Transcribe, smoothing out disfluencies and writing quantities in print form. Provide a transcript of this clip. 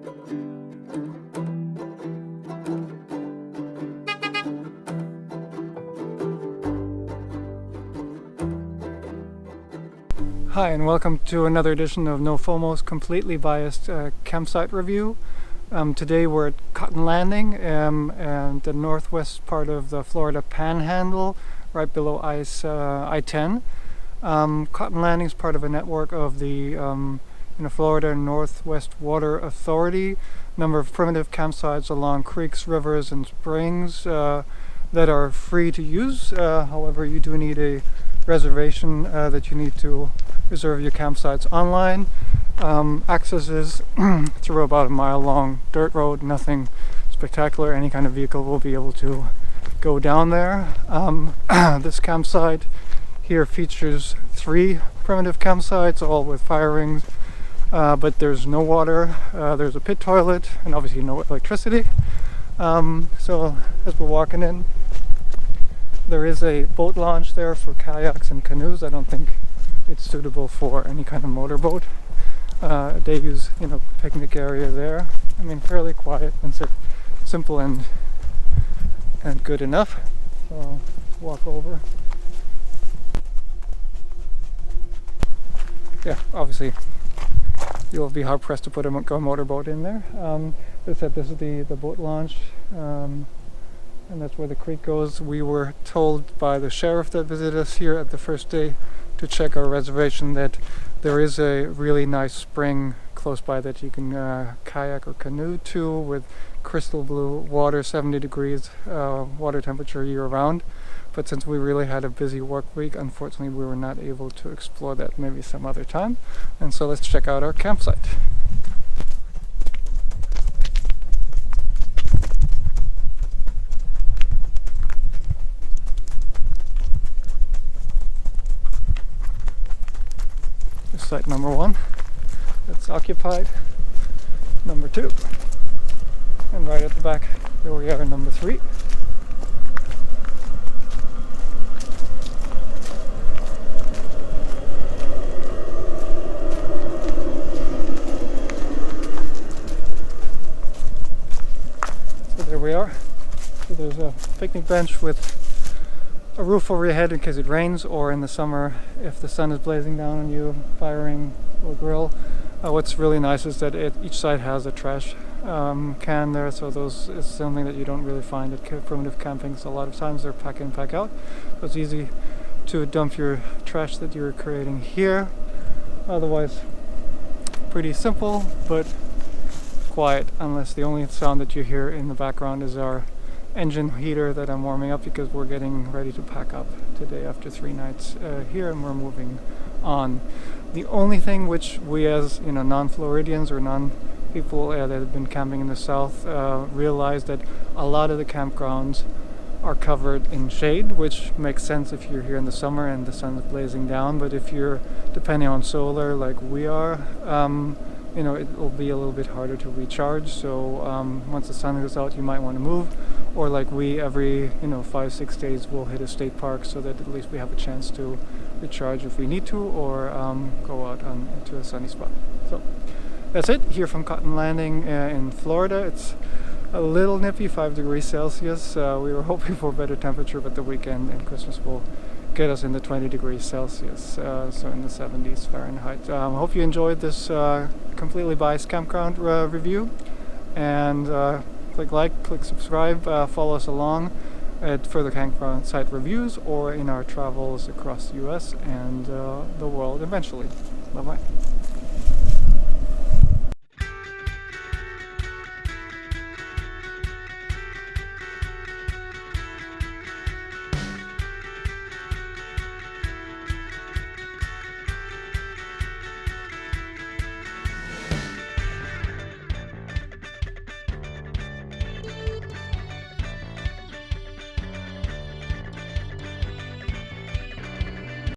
Hi, and welcome to another edition of NOFOMO's completely biased campsite review. Today we're at Cotton Landing, and the northwest part of the Florida Panhandle, right below I-10. Cotton Landing is part of a network of the Florida Northwest Water Authority. Number of primitive campsites along creeks, rivers, and springs that are free to use. However, you do need a reservation that you need to reserve your campsites online. Access is through about a mile-long dirt road, nothing spectacular. Any kind of vehicle will be able to go down there. This campsite here features 3 primitive campsites, all with fire rings, but there's no water. There's a pit toilet and obviously no electricity. So as we're walking in, there is a boat launch there for kayaks and canoes. I don't think it's suitable for any kind of motorboat. They use, picnic area there. I mean, fairly quiet and simple and good enough. So let's walk over. Yeah, obviously you'll be hard pressed to put a motorboat in there. As I said, this is the boat launch, and that's where the creek goes. We were told by the sheriff that visited us here at the first day to check our reservation that there is a really nice spring close by that you can kayak or canoe to, with crystal blue water, 70 degrees water temperature year round. But since we really had a busy work week, unfortunately we were not able to explore that, maybe some other time. And so let's check out our campsite. Site number 1, that's occupied. Number 2, and right at the back, here we are, number 3. So there we are. So there's a picnic bench with a roof over your head in case it rains, or in the summer if the sun is blazing down on you, firing or grill. What's really nice is that each side has a trash can there, so those is something that you don't really find at primitive camping. So a lot of times they're pack in, pack out, so it's easy to dump your trash that you're creating here. Otherwise pretty simple but quiet, unless the only sound that you hear in the background is our engine heater that I'm warming up, because we're getting ready to pack up today after 3 nights here, and we're moving on. The only thing which we, as non-Floridians or non-people that have been camping in the south, realize that a lot of the campgrounds are covered in shade, which makes sense if you're here in the summer and the sun is blazing down. But if you're depending on solar like we are, it will be a little bit harder to recharge. So once the sun goes out, you might want to move, or like we, every 5-6 days we'll hit a state park, so that at least we have a chance to recharge if we need to, or go out into a sunny spot. So that's it here from Cotton Landing in Florida. It's a little nippy, 5 degrees Celsius. We were hoping for better temperature, but the weekend and Christmas will get us in the 20 degrees Celsius, so in the 70s Fahrenheit. Hope you enjoyed this completely biased campground review, and click like, click subscribe, follow us along at further campground site reviews or in our travels across the US and the world eventually. Bye bye.